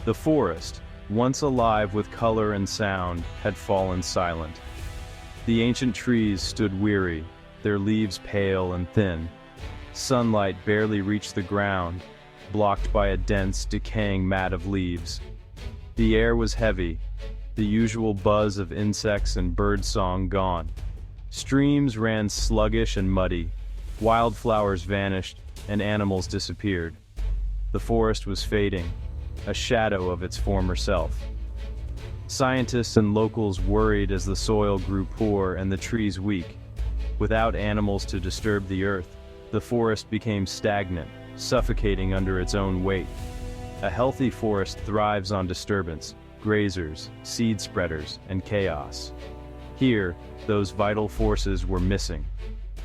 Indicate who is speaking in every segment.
Speaker 1: The forest, once alive with color and sound, had fallen silent. The ancient trees stood weary, their leaves pale and thin. Sunlight barely reached the ground, blocked by a dense, decaying mat of leaves. The air was heavy, the usual buzz of insects and birdsong gone. Streams ran sluggish and muddy, wildflowers vanished, and animals disappeared. The forest was fading, a shadow of its former self. Scientists and locals worried as the soil grew poor and the trees weak. Without animals to disturb the earth, the forest became stagnant, suffocating under its own weight. A healthy forest thrives on disturbance, grazers, seed spreaders, and chaos. Here, those vital forces were missing.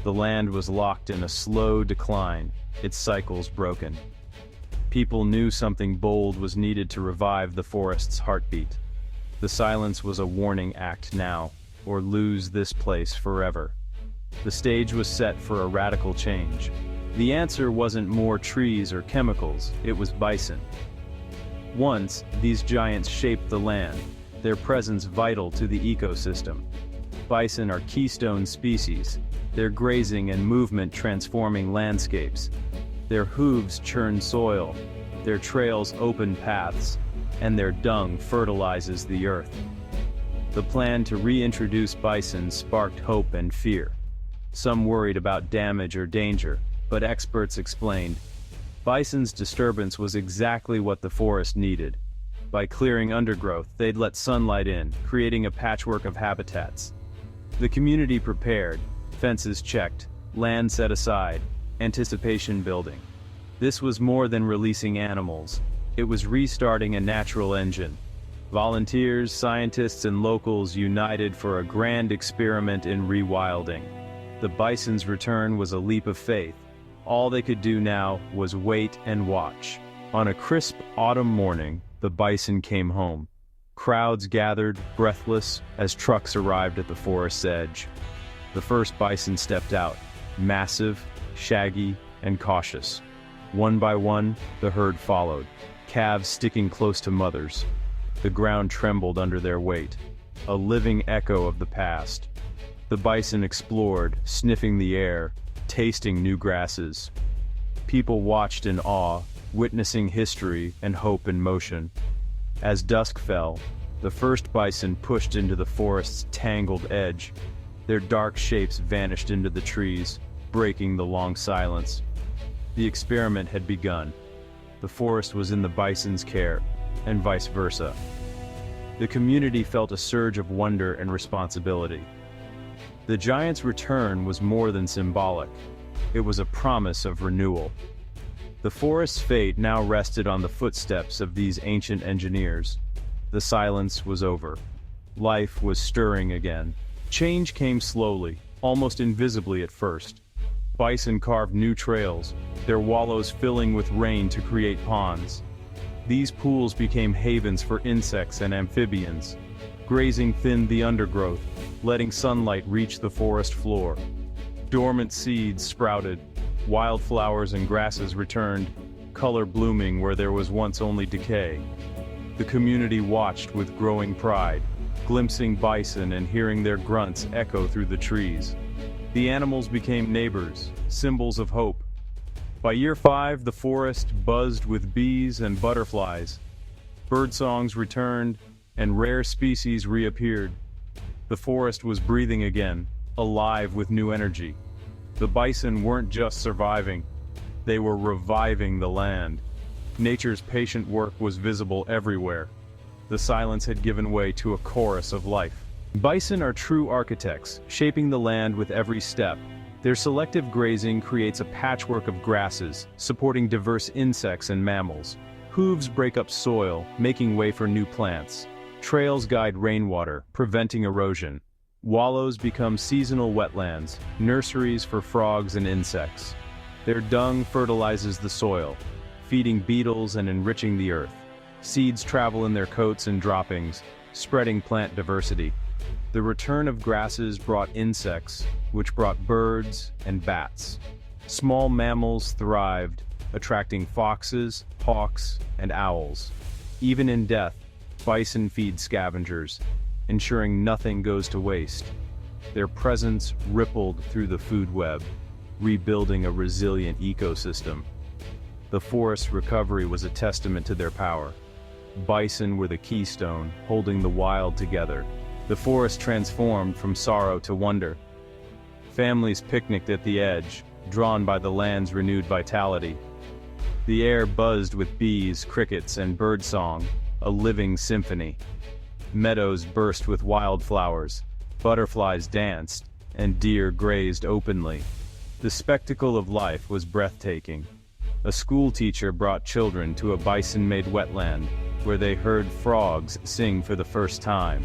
Speaker 1: The land was locked in a slow decline, its cycles broken. People knew something bold was needed to revive the forest's heartbeat. The silence was a warning act now, or lose this place forever. The stage was set for a radical change. The answer wasn't more trees or chemicals, it was bison. Once, these giants shaped the land, their presence vital to the ecosystem. Bison are keystone species, their grazing and movement transforming landscapes. Their hooves churn soil, their trails open paths, and their dung fertilizes the earth. The plan to reintroduce bison sparked hope and fear. Some worried about damage or danger, but experts explained, bison's disturbance was exactly what the forest needed. By clearing undergrowth, they'd let sunlight in, creating a patchwork of habitats. The community prepared, fences checked, land set aside, anticipation building. This was more than releasing animals. It was restarting a natural engine. Volunteers, scientists, and locals united for a grand experiment in rewilding. The bison's return was a leap of faith. All they could do now was wait and watch. On a crisp autumn morning, the bison came home. Crowds gathered, breathless, as trucks arrived at the forest's edge. The first bison stepped out, massive, shaggy, and cautious. One by one, the herd followed, calves sticking close to mothers. The ground trembled under their weight, a living echo of the past. The bison explored, sniffing the air, tasting new grasses. People watched in awe, witnessing history and hope in motion. As dusk fell, the first bison pushed into the forest's tangled edge. Their dark shapes vanished into the trees, breaking the long silence. The experiment had begun. The forest was in the bison's care, and vice versa. The community felt a surge of wonder and responsibility. The giant's return was more than symbolic. It was a promise of renewal. The forest's fate now rested on the footsteps of these ancient engineers. The silence was over. Life was stirring again. Change came slowly, almost invisibly at first. Bison carved new trails, their wallows filling with rain to create ponds. These pools became havens for insects and amphibians. Grazing thinned the undergrowth, letting sunlight reach the forest floor. Dormant seeds sprouted, wildflowers and grasses returned, color blooming where there was once only decay. The community watched with growing pride, glimpsing bison and hearing their grunts echo through the trees. The animals became neighbors, symbols of hope. By year 5, the forest buzzed with bees and butterflies. Birdsongs returned, and rare species reappeared. The forest was breathing again, alive with new energy. The bison weren't just surviving, they were reviving the land. Nature's patient work was visible everywhere. The silence had given way to a chorus of life. Bison are true architects, shaping the land with every step. Their selective grazing creates a patchwork of grasses, supporting diverse insects and mammals. Hooves break up soil, making way for new plants. Trails guide rainwater, preventing erosion. Wallows become seasonal wetlands, nurseries for frogs and insects. Their dung fertilizes the soil, feeding beetles and enriching the earth. Seeds travel in their coats and droppings, spreading plant diversity. The return of grasses brought insects, which brought birds and bats. Small mammals thrived, attracting foxes, hawks, and owls. Even in death, bison feed scavengers, ensuring nothing goes to waste. Their presence rippled through the food web, rebuilding a resilient ecosystem. The forest's recovery was a testament to their power. Bison were the keystone, holding the wild together. The forest transformed from sorrow to wonder. Families picnicked at the edge, drawn by the land's renewed vitality. The air buzzed with bees, crickets, and birdsong, a living symphony. Meadows burst with wildflowers, butterflies danced, and deer grazed openly. The spectacle of life was breathtaking. A school teacher brought children to a bison-made wetland, where they heard frogs sing for the first time.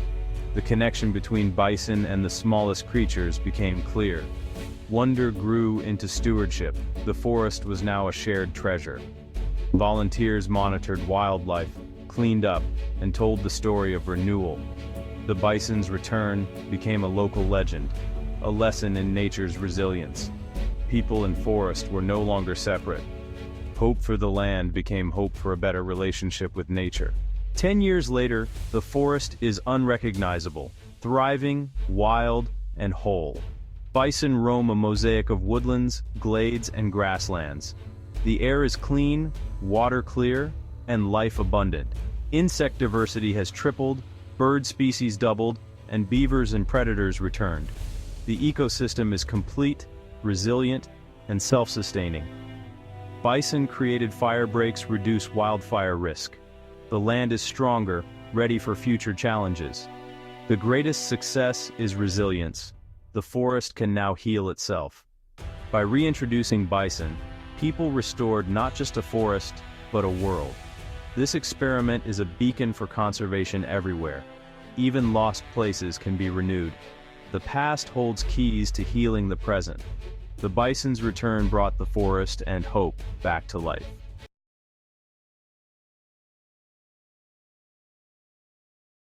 Speaker 1: The connection between bison and the smallest creatures became clear. Wonder grew into stewardship. The forest was now a shared treasure. Volunteers monitored wildlife, cleaned up, and told the story of renewal. The bison's return became a local legend, a lesson in nature's resilience. People and forest were no longer separate. Hope for the land became hope for a better relationship with nature. 10 years later, the forest is unrecognizable, thriving, wild, and whole. Bison roam a mosaic of woodlands, glades, and grasslands. The air is clean, water clear, and life abundant. Insect diversity has tripled, bird species doubled, and beavers and predators returned. The ecosystem is complete, resilient, and self-sustaining. Bison created fire breaks reduce wildfire risk. The land is stronger, ready for future challenges. The greatest success is resilience. The forest can now heal itself. By reintroducing bison, people restored not just a forest, but a world. This experiment is a beacon for conservation everywhere. Even lost places can be renewed. The past holds keys to healing the present. The bison's return brought the forest and hope back to life.